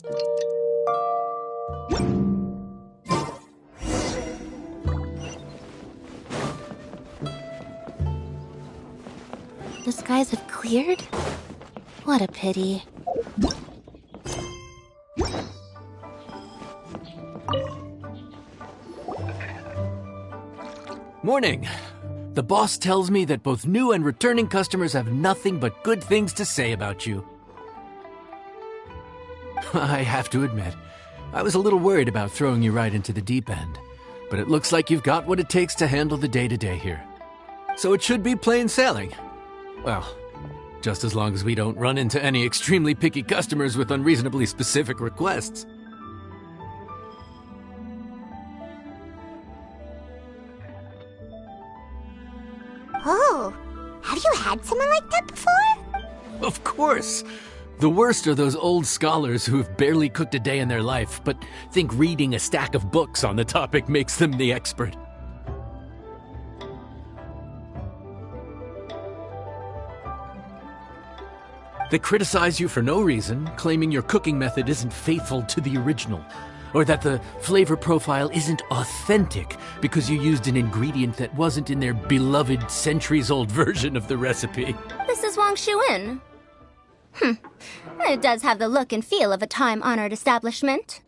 The skies have cleared? What a pity. Morning. The boss tells me that both new and returning customers have nothing but good things to say about you. I have to admit, I was a little worried about throwing you right into the deep end, but it looks like you've got what it takes to handle the day-to-day here. So it should be plain sailing. Well, just as long as we don't run into any extremely picky customers with unreasonably specific requests. Oh, have you had someone like that before? Of course! The worst are those old scholars who have barely cooked a day in their life, but think reading a stack of books on the topic makes them the expert. They criticize you for no reason, claiming your cooking method isn't faithful to the original, or that the flavor profile isn't authentic because you used an ingredient that wasn't in their beloved centuries-old version of the recipe. This is Wang Shuin. It does have the look and feel of a time-honored establishment.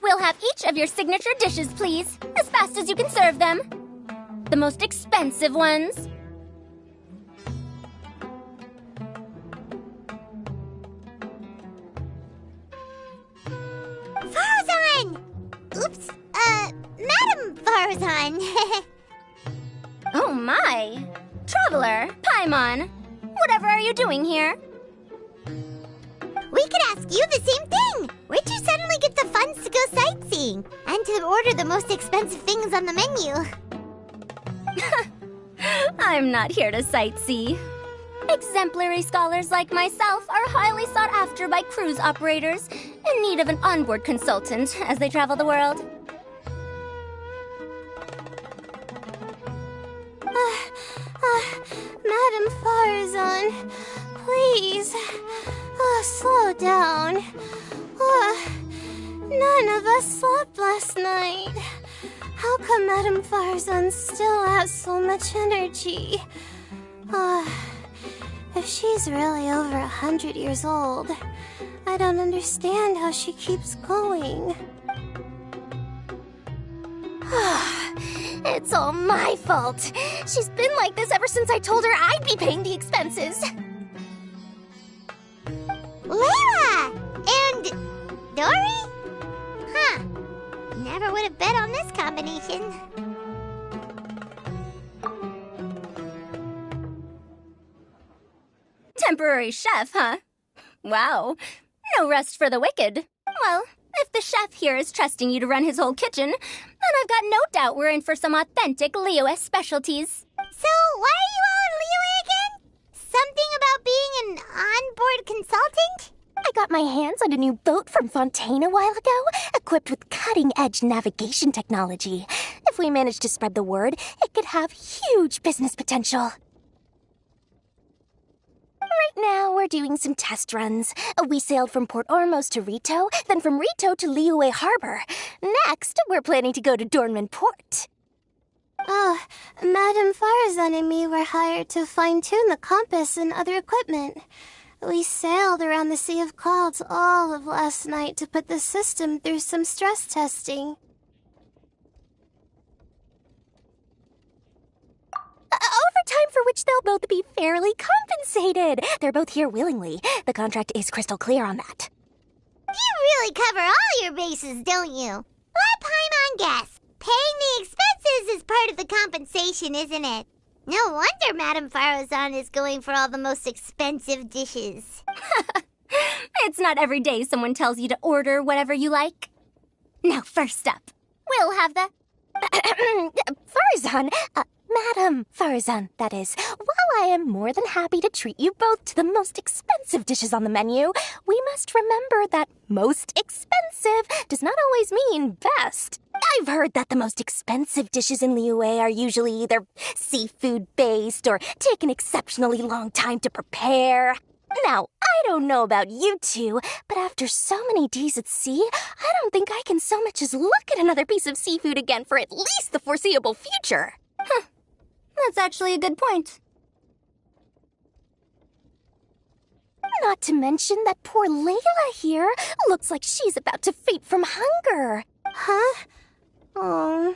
We'll have each of your signature dishes, please, as fast as you can serve them. The most expensive ones. Farzan! Oops, Madam Farzan. Oh my! Traveler, Paimon, whatever are you doing here? We could ask you the same thing. Where'd you suddenly get the funds to go sightseeing? And to order the most expensive things on the menu? I'm not here to sightsee. Exemplary scholars like myself are highly sought after by cruise operators in need of an onboard consultant as they travel the world. Madam Farzan, please, slow down. None of us slept last night. How come Madam Farzan still has so much energy? If she's really over 100 years old, I don't understand how she keeps going. It's all my fault. She's been like this ever since I told her I'd be paying the expenses. Layla! And Dory? Huh. Never would have bet on this combination. Temporary chef, huh? Wow. No rest for the wicked. Well, if the chef here is trusting you to run his whole kitchen, then I've got no doubt we're in for some authentic Liyue specialties. So, why are you all in Liyue again? Something about being an onboard consultant? I got my hands on a new boat from Fontaine a while ago, equipped with cutting-edge navigation technology. If we manage to spread the word, it could have huge business potential. Right now, we're doing some test runs. We sailed from Port Ormos to Rito, then from Rito to Liyue Harbor. Next, we're planning to go to Dornman Port. Oh, Madam Farzan and me were hired to fine-tune the compass and other equipment. We sailed around the Sea of Clouds all of last night to put the system through some stress testing. Overtime for which they'll both be fairly compensated. They're both here willingly. The contract is crystal clear on that. You really cover all your bases, don't you? Let Paimon guess. Paying the expenses is part of the compensation, isn't it? No wonder Madame Farzan is going for all the most expensive dishes. It's not every day someone tells you to order whatever you like. Now, first up, we'll have the... Farzan, Madam Farzan, that is. While I am more than happy to treat you both to the most expensive dishes on the menu, we must remember that most expensive does not always mean best. I've heard that the most expensive dishes in Liyue are usually either seafood-based or take an exceptionally long time to prepare. Now, I don't know about you two, but after so many days at sea, I don't think I can so much as look at another piece of seafood again for at least the foreseeable future. Huh. That's actually a good point. Not to mention that poor Layla here looks like she's about to faint from hunger. Huh? Oh,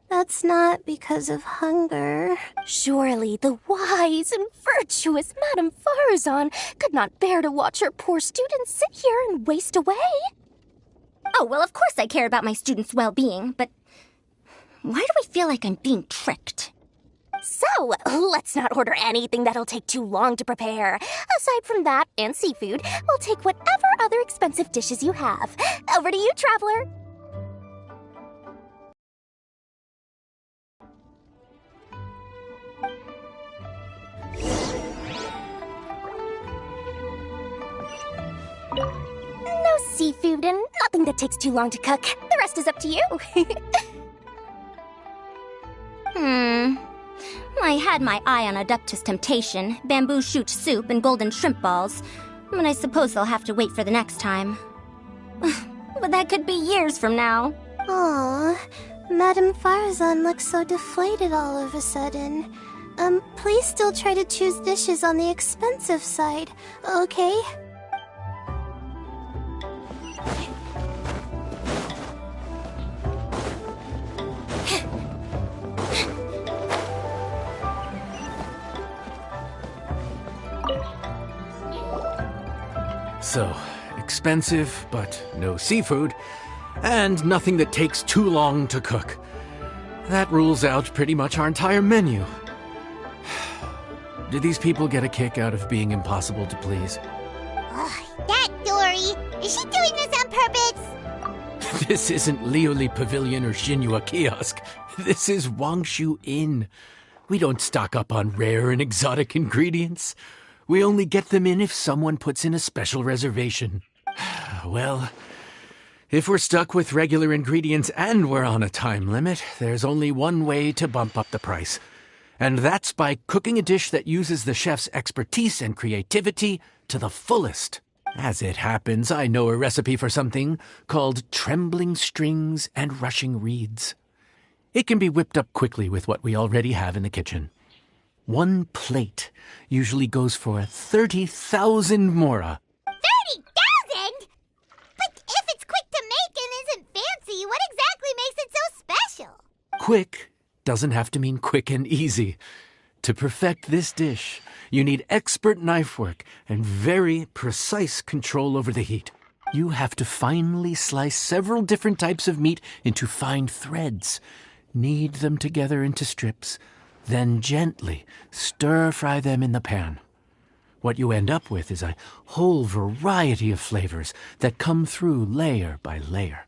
that's not because of hunger. Surely the wise and virtuous Madame Farazan could not bear to watch her poor students sit here and waste away. Oh, well, of course I care about my students' well-being, but why do I feel like I'm being tricked? So, let's not order anything that'll take too long to prepare. Aside from that and seafood, we'll take whatever other expensive dishes you have. Over to you, Traveler. No seafood and nothing that takes too long to cook. The rest is up to you. I had my eye on Adeptus Temptation, bamboo shoot soup, and golden shrimp balls, but I suppose they'll have to wait for the next time. But that could be years from now. Aw, Madame Farazan looks so deflated all of a sudden. Please still try to choose dishes on the expensive side, okay? So, expensive, but no seafood, and nothing that takes too long to cook. That rules out pretty much our entire menu. Do these people get a kick out of being impossible to please? Ugh, that Dory! Is she doing this on purpose? This isn't Lioli Pavilion or Xinhua Kiosk. This is Wangshu Inn. We don't stock up on rare and exotic ingredients. We only get them in if someone puts in a special reservation. Well, if we're stuck with regular ingredients and we're on a time limit, there's only one way to bump up the price. And that's by cooking a dish that uses the chef's expertise and creativity to the fullest. As it happens, I know a recipe for something called trembling strings and rushing reeds. It can be whipped up quickly with what we already have in the kitchen. One plate usually goes for 30,000 mora. 30,000? But if it's quick to make and isn't fancy, what exactly makes it so special? Quick doesn't have to mean quick and easy. To perfect this dish, you need expert knife work and very precise control over the heat. You have to finely slice several different types of meat into fine threads, knead them together into strips, then gently stir-fry them in the pan. What you end up with is a whole variety of flavors that come through layer by layer.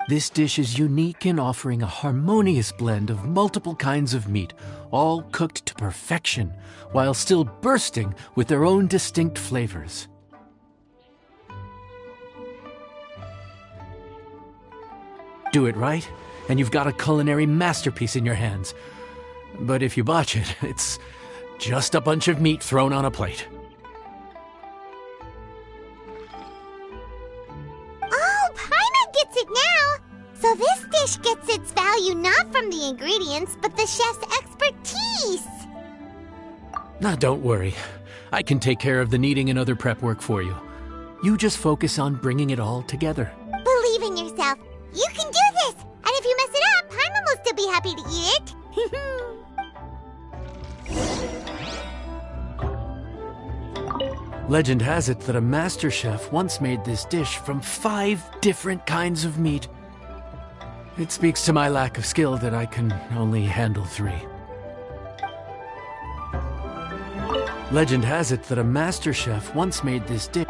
This dish is unique in offering a harmonious blend of multiple kinds of meat, all cooked to perfection, while still bursting with their own distinct flavors. Do it right, and you've got a culinary masterpiece in your hands. But if you botch it, it's just a bunch of meat thrown on a plate. Oh, Paimon gets it now! So this dish gets its value not from the ingredients, but the chef's expertise! Now, don't worry. I can take care of the kneading and other prep work for you. You just focus on bringing it all together. Believe in yourself. You can do this! And if you mess it up, Paimon will still be happy to eat it. Legend has it that a master chef once made this dish from 5 different kinds of meat. It speaks to my lack of skill that I can only handle 3. Legend has it that a master chef once made this dish.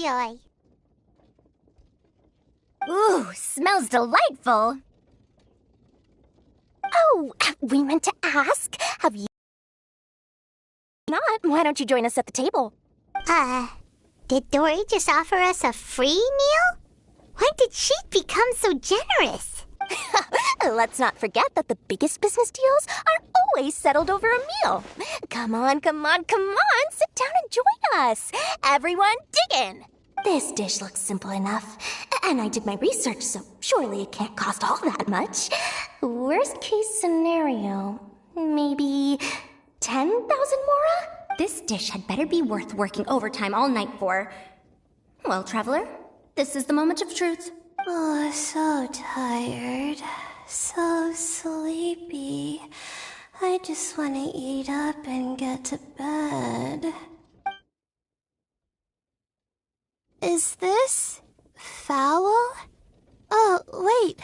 enjoy. Ooh, smells delightful. Oh, we meant to ask. Have you not? Why don't you join us at the table? Did Dory just offer us a free meal? When did she become so generous? Let's not forget that the biggest business deals are always settled over a meal. Come on. Sit down and join us. Everyone, dig in. This dish looks simple enough. And I did my research, so surely it can't cost all that much. Worst case scenario, maybe 10,000 mora? This dish had better be worth working overtime all night for. Well, traveler, this is the moment of truth. Oh, so tired. So sleepy. I just want to eat up and get to bed. Is this foul? Oh, wait.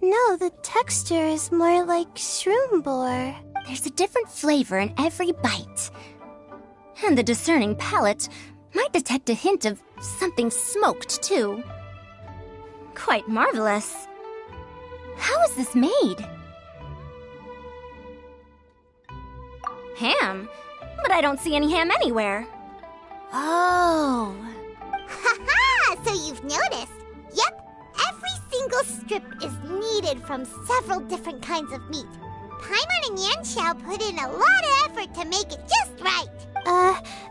No, the texture is more like shroom boar. There's a different flavor in every bite. And the discerning palate might detect a hint of something smoked, too. Quite marvelous. How is this made? Ham? But I don't see any ham anywhere. Oh. Ha-ha! So you've noticed. Yep, every single strip is kneaded from several different kinds of meat. Paimon and Yanxiao put in a lot of effort to make it just right.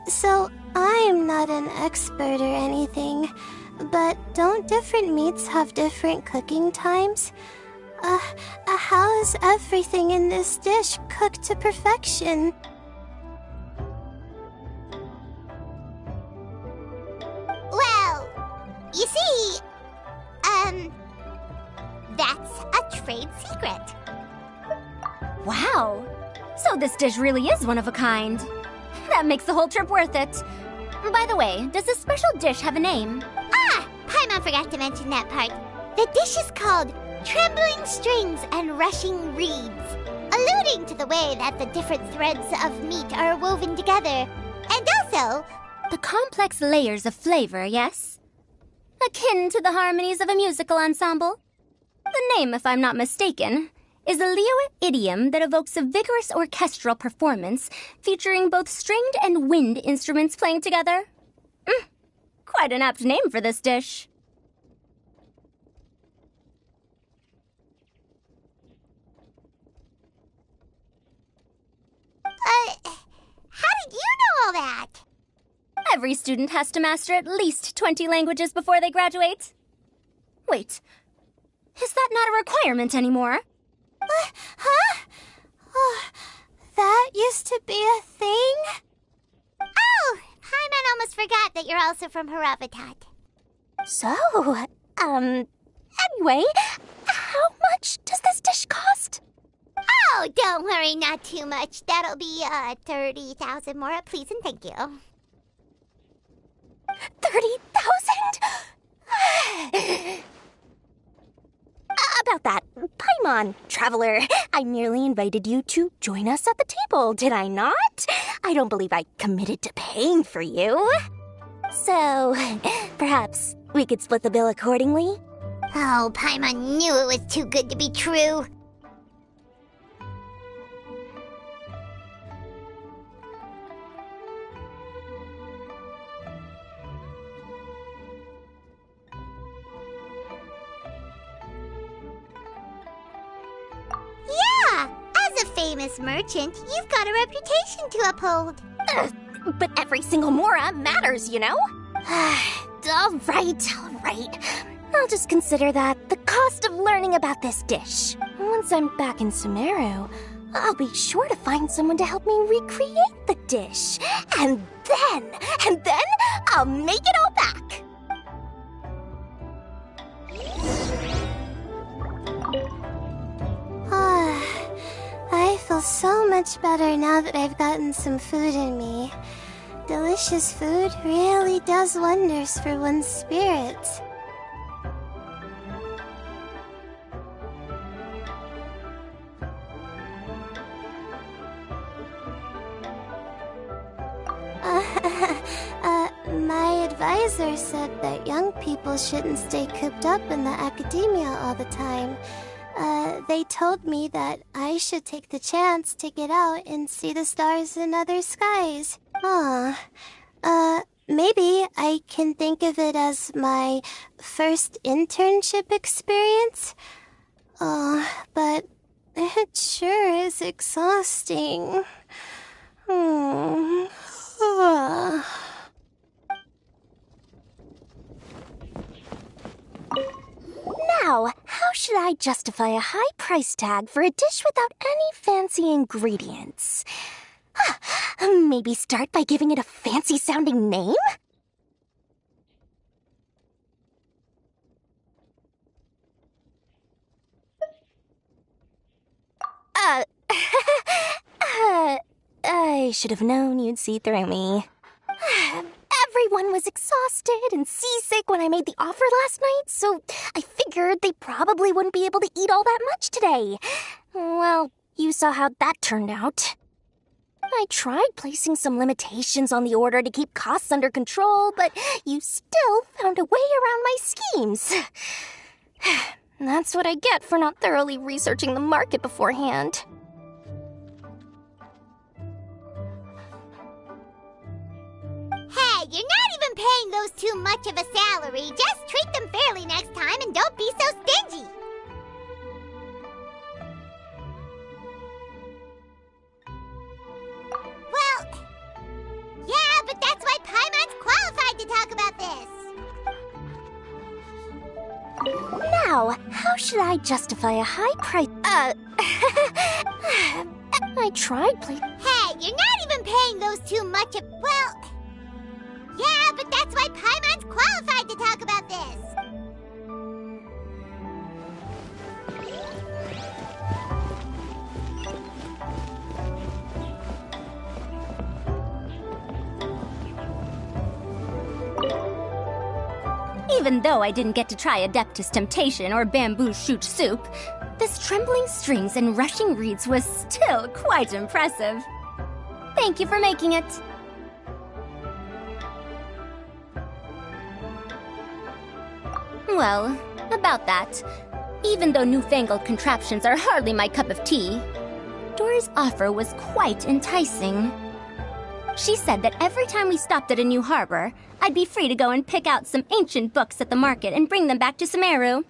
So I'm not an expert or anything, but don't different meats have different cooking times? How is everything in this dish cooked to perfection? Well, you see, that's a trade secret. Wow. So this dish really is one of a kind. That makes the whole trip worth it. By the way, does this special dish have a name? Paimon forgot to mention that part. The dish is called Trembling Strings and Rushing Reeds, alluding to the way that the different threads of meat are woven together. And also, The complex layers of flavor, yes? Akin to the harmonies of a musical ensemble? The name, if I'm not mistaken, is a Liyue idiom that evokes a vigorous orchestral performance featuring both stringed and wind instruments playing together. Quite an apt name for this dish. how did you know all that? Every student has to master at least 20 languages before they graduate. Wait, is that not a requirement anymore? Huh? Oh, that used to be a thing? Oh, Paimon almost forgot that you're also from Haravatat. So, anyway, how much does this dish cost? Oh, don't worry, not too much. That'll be, 30,000 more, please and thank you. 30,000? About that, Paimon, traveler, I nearly invited you to join us at the table, did I not? I don't believe I committed to paying for you. So, perhaps we could split the bill accordingly? Oh, Paimon knew it was too good to be true. Yeah, as a famous merchant, you've got a reputation to uphold. But every single mora matters, you know? All right. I'll just consider that the cost of learning about this dish. Once I'm back in Sumeru, I'll be sure to find someone to help me recreate the dish. And then I'll make it all back. I feel so much better now that I've gotten some food in me. Delicious food really does wonders for one's spirits. My advisor said that young people shouldn't stay cooped up in the academia all the time. They told me that I should take the chance to get out and see the stars in other skies. Maybe I can think of it as my first internship experience. But it sure is exhausting. Now, how should I justify a high price tag for a dish without any fancy ingredients? Maybe start by giving it a fancy-sounding name? I should have known you'd see through me. Everyone was exhausted and seasick when I made the offer last night, so I figured they probably wouldn't be able to eat all that much today. Well, you saw how that turned out. I tried placing some limitations on the order to keep costs under control, but you still found a way around my schemes. That's what I get for not thoroughly researching the market beforehand. Hey, you're not even paying those too much of a salary. Just treat them fairly next time and don't be so stingy. Well, yeah, but that's why Paimon's qualified to talk about this. Now, how should I justify a high price? I tried Hey, you're not even paying those too much of... Well... Yeah, but that's why Paimon's qualified to talk about this. Even though I didn't get to try Adeptus Temptation or Bamboo Shoot Soup, this trembling strings and rushing reeds was still quite impressive. Thank you for making it. Well, about that, even though newfangled contraptions are hardly my cup of tea, Dory's offer was quite enticing. She said that every time we stopped at a new harbor, I'd be free to go and pick out some ancient books at the market and bring them back to Sumeru.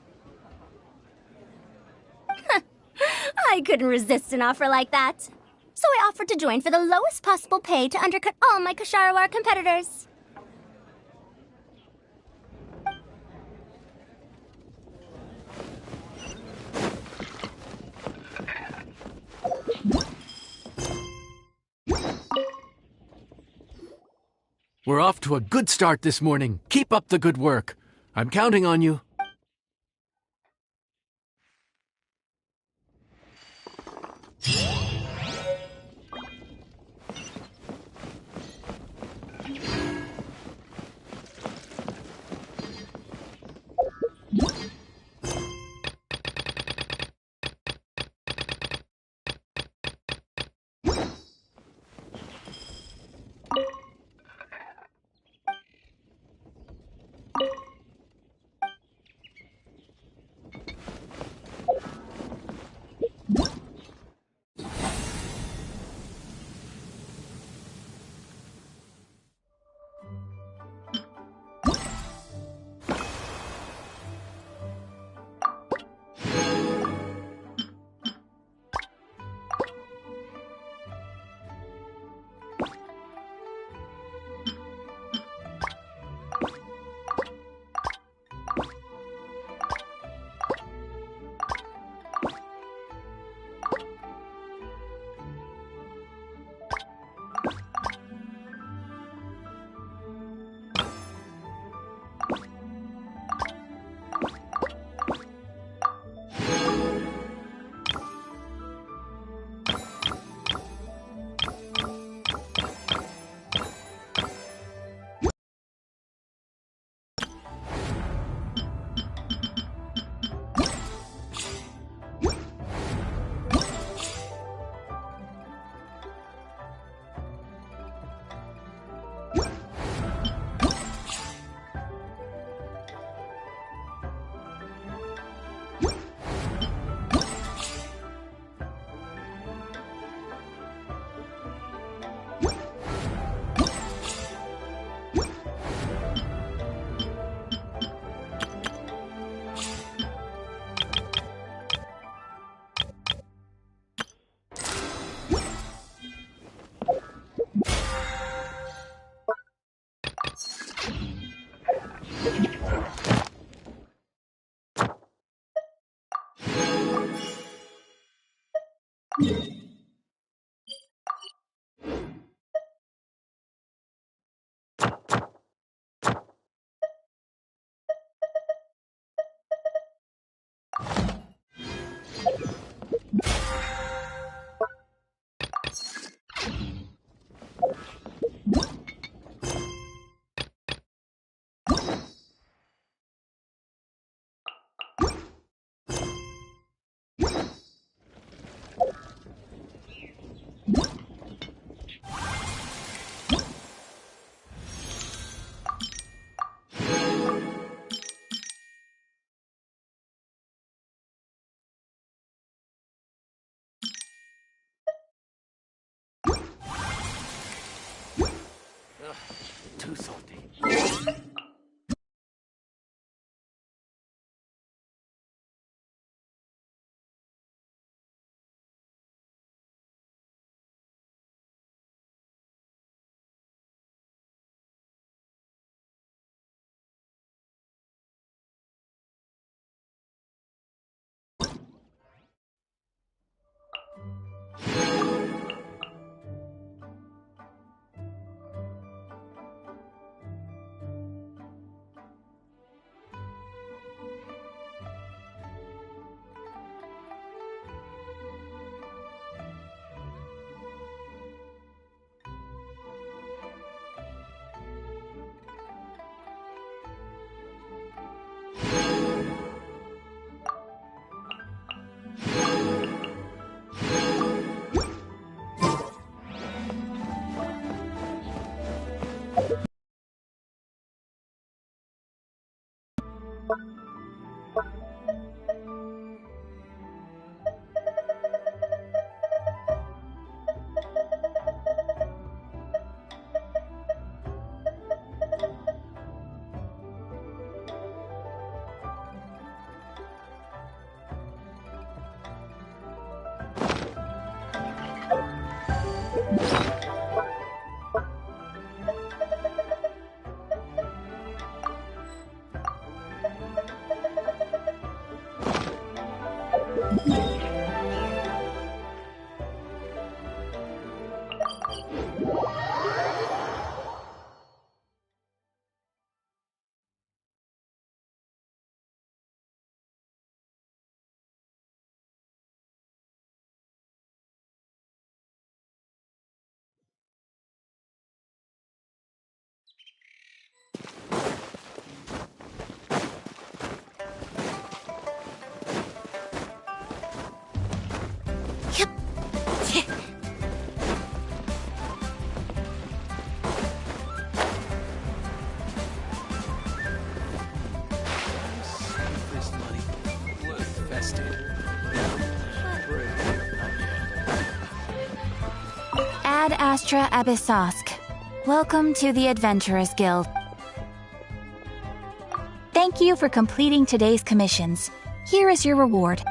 I couldn't resist an offer like that. So I offered to join for the lowest possible pay to undercut all my Kasharawar competitors. We're off to a good start this morning. Keep up the good work. I'm counting on you. Too salty. Ad Astra Abyssosk. Welcome to the Adventurers Guild. Thank you for completing today's commissions. Here is your reward.